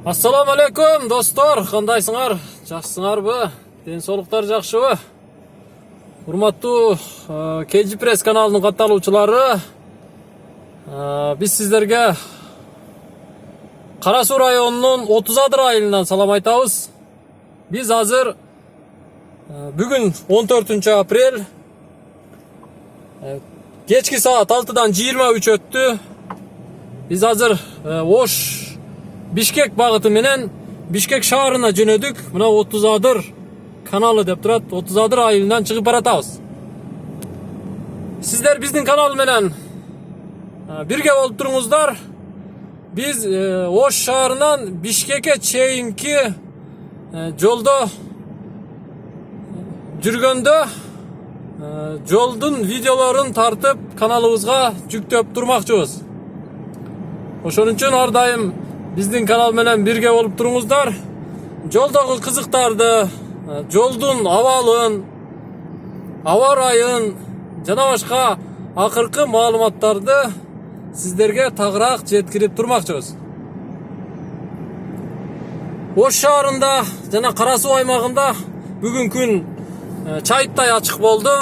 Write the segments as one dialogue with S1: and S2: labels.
S1: Assalamu alaikum dostlar, qandayсыңар? Жақсыңарбы? Денсаулықтар жақшыбы? Урматтуу KG Press каналының катталуучулары, биз сиздерге Кара Суу районунун 30 Адыр айылынан салам айтабыз. Биз азыр бүгүн 14 апрель кечки саат 6-дан 23 өттү. Биз азыр Ош Бишкек багыты менен Бишкек шаарына жөнөдүк. Мына 30 Адыр каналы деп турат. 30 Адыр айылынан чыгып баратабыз. Сиздер биздин канал менен бирге болуп туруңуздар. Биз Ош шаарынан Бишкекке чейинки жолдо жүргөндө жолдун видеолорун тартып каналыбызга жүктөп турмакчыбыз. Ошон үчүн ар дайым биздин канал менен бирге болуп туруңуздар. Жолдогу кызыктарды, жолдун абалын, аба ырайын жана башка акыркы маалыматтарды сиздерге тагыраак жеткирип турмакчыбыз. Ош шаарында жана Кара Суу аймагында бүгүн күн чайыттай ачык болду.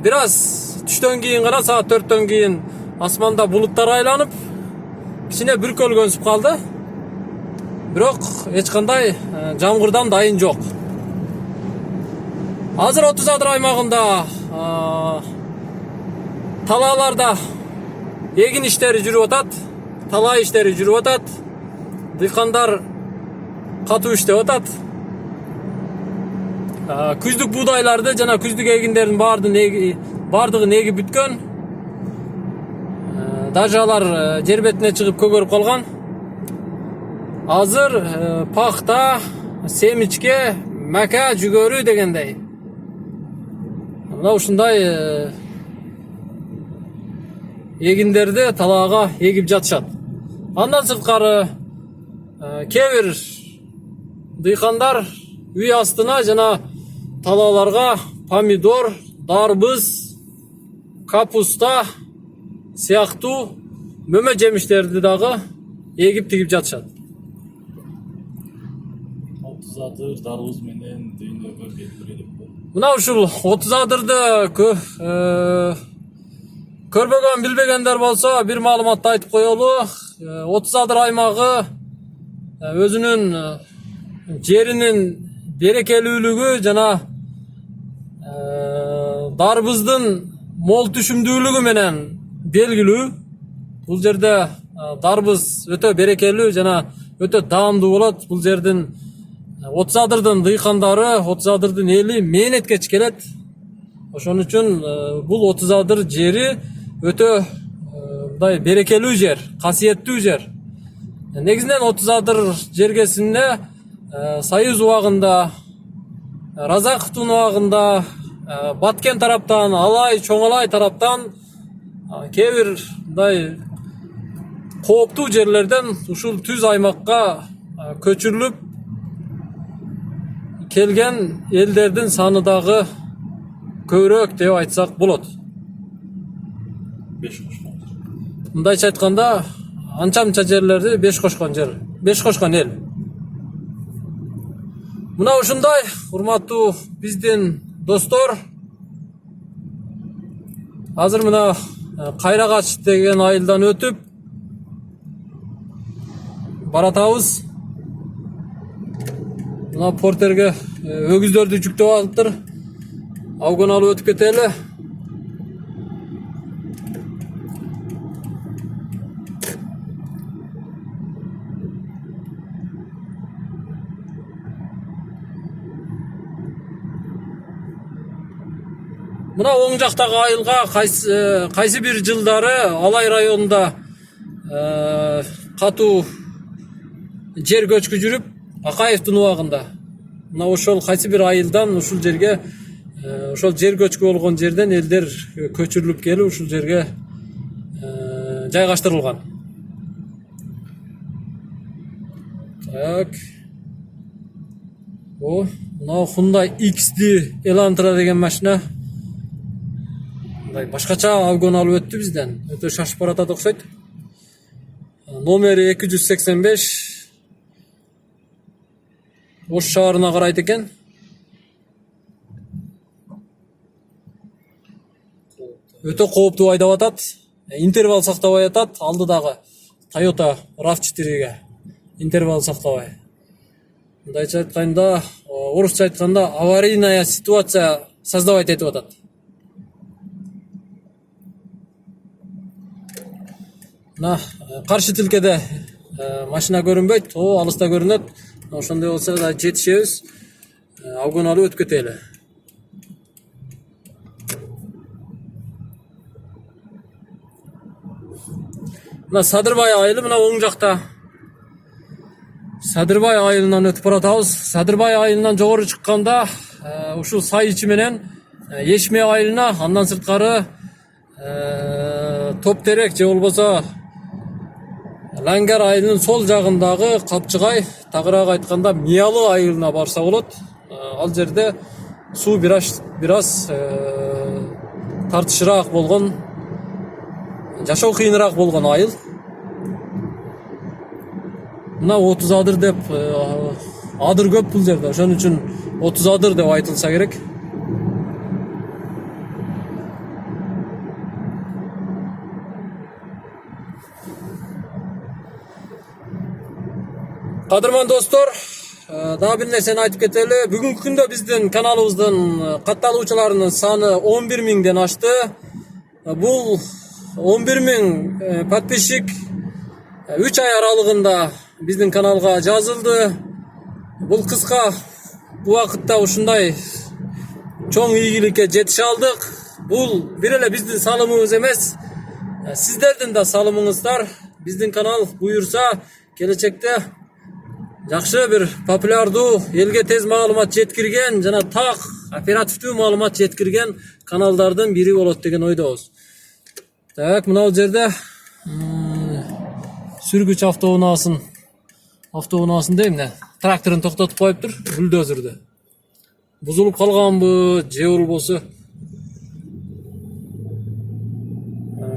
S1: Бир аз түштөн кийин гана, саат 4төн кийин асманда булуттар айланып, кичине бүркөлгөнсүп калды. Бирок эч кандай жамгырдан дайын жок. Азыр 30 Адыр аймагында талааларда эгин иштери жүрүп атат, талаа иштери жүрүп атат. Дыйкандар катуу иштеп атат. Күздүк буудайларды жана күздүк эгиндердин бардыгын эгип бүткөн. Даже алар жер бетине чыгып көгөрүп калган. Азыр пахта, семичке, мака, жүгөрү дегендей. Мына ушундай эгиндерди талаага эгип жатышат. Андан сырткары кээ бир дыйкандар үй астына жана талааларга помидор, дарбыз, капуста сыяктуу мөмө жемиштерди дагы эгип тигип жатышат.
S2: 30 Адыр дарбыз менен дүйнөгө белгилүү деп коет.
S1: Мына ушул 30 Адырды көрбөгөн билбегендер болсо бир маалыматты айтып коелу. 30 Адыр аймагы өзүнүн жеринин берекелүүлүгү жана дарбыздын мол түшүмдүүлүгү менен белгилүү. Бул жерде дарбыз өтө берекелүү жана өтө даамдуу болот. Бул жердин 30 Адырдын дыйкандары, 30 Адырдын эли мээнеткеч келет. Ошон үчүн бул 30 Адыр жери өтө мындай берекелүү жер, касиеттүү жер. Негизинен 30 Адыр жергесинде Союз убагында, Разаковдун убагында, Баткен тараптан, Алай, Чоңалай тараптан кээ бир мындай кооптуу жерлерден ушул түз аймакка көчүрүлүп келген элдердин саны дагы көбүрөөк деп айтсак болот.
S2: 5 кошкон.
S1: Мындайча айтканда, анча-мынча жерлерди 5 кошкон жер, 5 кошкон эл. Мына ушундай урматтуу биздин достор, азыр мына Кайрагач деген айылдан өтүп баратабыз. Мына портерге өгүздөрдү жүктөп алыптыр. Аугон алып өтүп кетели. Мына оң жактагы айылга кайсы бир жылдары Алай районунда катуу жер көчкү жүрүп, Акаевдин убагында. Мына ошол кайсы бир айылдан ушул жерге, ошол жер көчкү болгон жерден элдер көчүрүлүп келип ушул жерге жайгаштырылган. Так. Мына Hyundai XD Elantra деген машина. Башкача авгон алып өттү бизден. Өтө шашып баратат окшойт. номери 285 Ош шаарына карайт экен. Өтө кооптуу айдап атат. Интервал сактабай атат. Алдыдагы Toyota RAV4ге интервал сактабай. Мындайча айтканда, орусча айтканда аварийная ситуация создавать этип атат. Мына каршы тилкеде машина көрүнбөйт, о алыста көрүнөт. Ошондой болсо да жетишебиз. Обгон алып өтүп кетели. Мына Садырбай айылы мына оң жакта. Садырбай айылынан өтүп баратабыз. Садырбай айылынан жогору чыкканда, ушул сай ичи менен Эшме айылына, андан сырткары Топтерек же болбосо Лангар айылынын сол жагындагы Капчыгай, тагыраак айтканда Миялы айылына барса болот. Ал жерде суу бираз тартышыраак болгон, жашоо кыйыныраак болгон айыл. Мына 30 адыр деп, адыр көп бул жерде. Ошон үчүн 30 адыр деп айтылса керек. Кадырман достор, дагы бир нерсени айтып кетели. Бүгүнкү күндө биздин каналыбыздын катталуучуларынын саны 11.000ден ашты. Бул 11.000 подписчик 3 ай аралыгында биздин каналга жазылды. Бул кыска убакытта ушундай чоң ийгиликке жетише алдык. Бул бир эле биздин салымыбыз эмес, сиздердин да салымыңыздар. Биздин канал буюрса келечекте жакшы бир популярдуу, элге тез маалымат жеткирген жана так оперативдүү маалымат жеткирген каналдардын бири болот деген ойдобуз. Так, мына жерде сүргүч автоунаасын дейм да. Тракторун токтотуп коюптур, бульдозерди. Бузулуп калганбы, же болбосо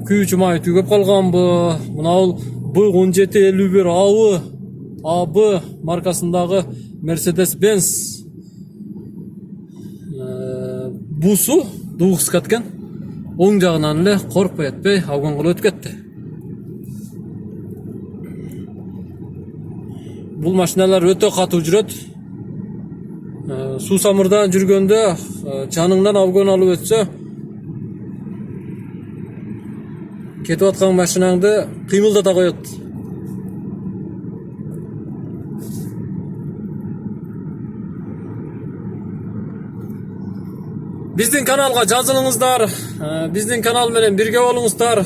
S1: күйүүчү май түгөп калганбы? Мына бул B1751 AB маркасындагы Mercedes-Benz бусу дугускат экен. Оң жагынан эле коркпой этпей обгон кылып өтүп кетти. Бул машиналар өтө катуу жүрөт. Суу самырдан жүргөндө жаныңдан обгон алып өтсө, кетип аткан машинаңды кыймылдата коет. Биздин каналга жазылыңыздар, биздин канал менен бирге болуңуздар.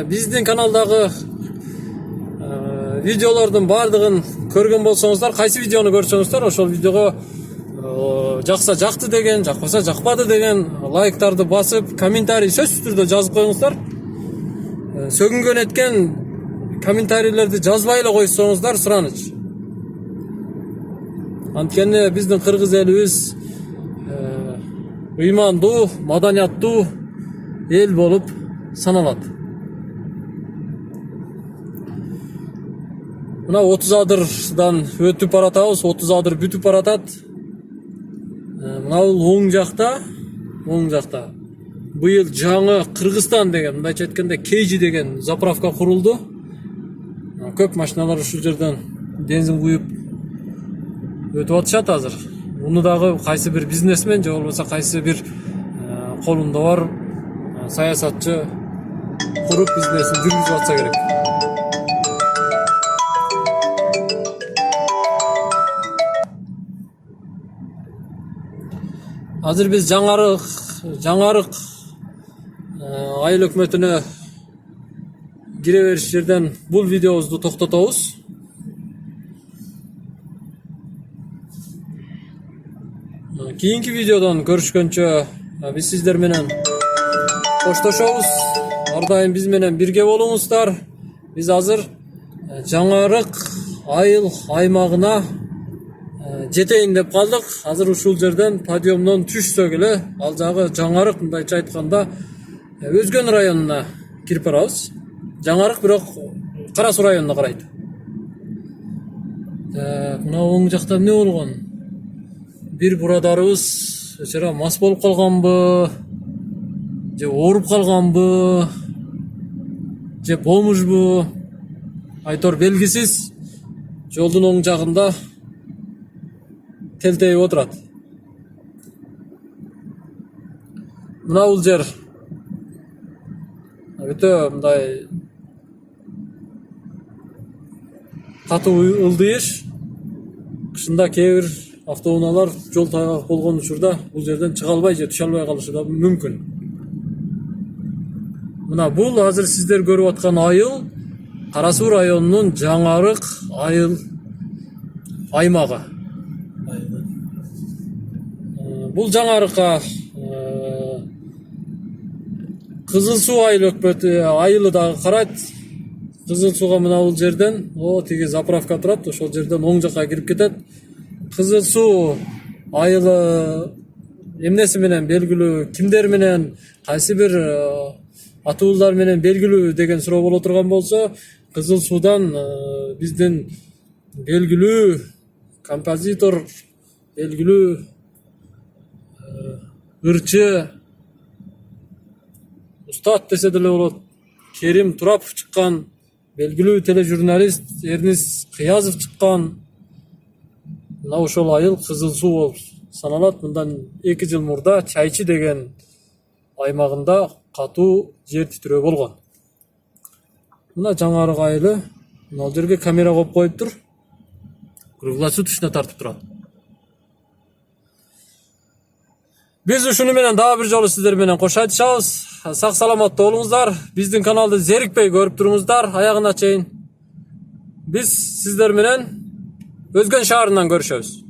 S1: Биздин каналдагы видеолордун бардыгын көргөн болсоңуздар, кайсы видеону көрсөңүздөр, ошол видеого жакса жакты деген, жакпаса жакпады деген лайктарды басып, комментарий сөзсүз түрдө жазып коюңуздар. Сөгүнгөн эткен комментарийлерди жазбай эле койсоңуздар сураныч. Анткени биздин кыргыз элибиз ыймандуу, маданияттуу эл болуп саналат. Мына 30 адырдан өтүп баратабыз, 30 адыр бүтүп баратат. Мына бул оң жакта быйыл жаңы Кыргызстан деген, мындайча айтканда Кейжи деген заправка курулду. Көп машиналар ушул жерден бензин куюп өтүп атышат азыр. Муну дагы кайсы бир бизнесмен же болбосо кайсы бир колунда бар саясатчы куруп бизнесин жүргүзүп атса керек. Азыр биз жаңарык айыл өкмөтүнө кире бериш жерден бул видеобузду токтотобуз. Кийинки видеодон көрүшкөнчө биз сиздер менен коштошобуз. Ар дайым биз менен бирге болуңуздар. Биз азыр жаңарык айыл аймагына жетейин деп калдык. Азыр ушул жерден подъемдон түшсөк эле ал жагы жаңарык, мындайча айтканда Өзгөн районуна кирип барабыз. Жаңарык бирок Кара Суу районуна карайт. Мына оң жакта эмне болгон? Бир бурадарыбыз чара мас болуп калганбы? Же ооруп калганбы? Же бомужбу? Айтор белгисиз. Жолдун оң жагында телтейип отурат. Мына бул жер өтө мындай катуу ылдыйыш. Кышында кээ бир автоунаалар жол тайгак болгон учурда бул жерден чыга албай же түшө албай калышы да мүмкүн. Мына бул азыр сиздер көрүп аткан айыл Кара Суу районунун жаңарык айыл аймагы. Бул жаңарыкка Кызыл Суу айылы дагы карайт. Кызыл Сууга мына бул жерден, тиги заправка турат, ошол жерден оң жакка кирип кетет. Кызыл Суу айылы эмнеси менен белгилүү, кимдер менен, кайсы бир атуулар менен белгилүү деген суроо боло турган болсо, Кызыл Суудан биздин белгилүү композитор, белгилүү ырчы, устат десе деле болот, Керим Турапов чыккан, белгилүү тележурналист Эрнис Кыязов чыккан. Мына ошол айыл Кызыл Суу болуп саналат. Мындан 2 жыл мурда Чайчы деген аймагында катуу жер титирөө болгон. Мына жаңарык айылы, мына жерге камера коюп коюптур. Круглосуточно тартып турат. Биз ушуну менен дагы бир жолу сиздер менен кош айтышабыз. Сак саламатта болуңуздар. Биздин каналды зерикпей көрүп туруңуздар аягына чейин. Биз сиздер менен Өзгөн шаарынан көрүшөбүз.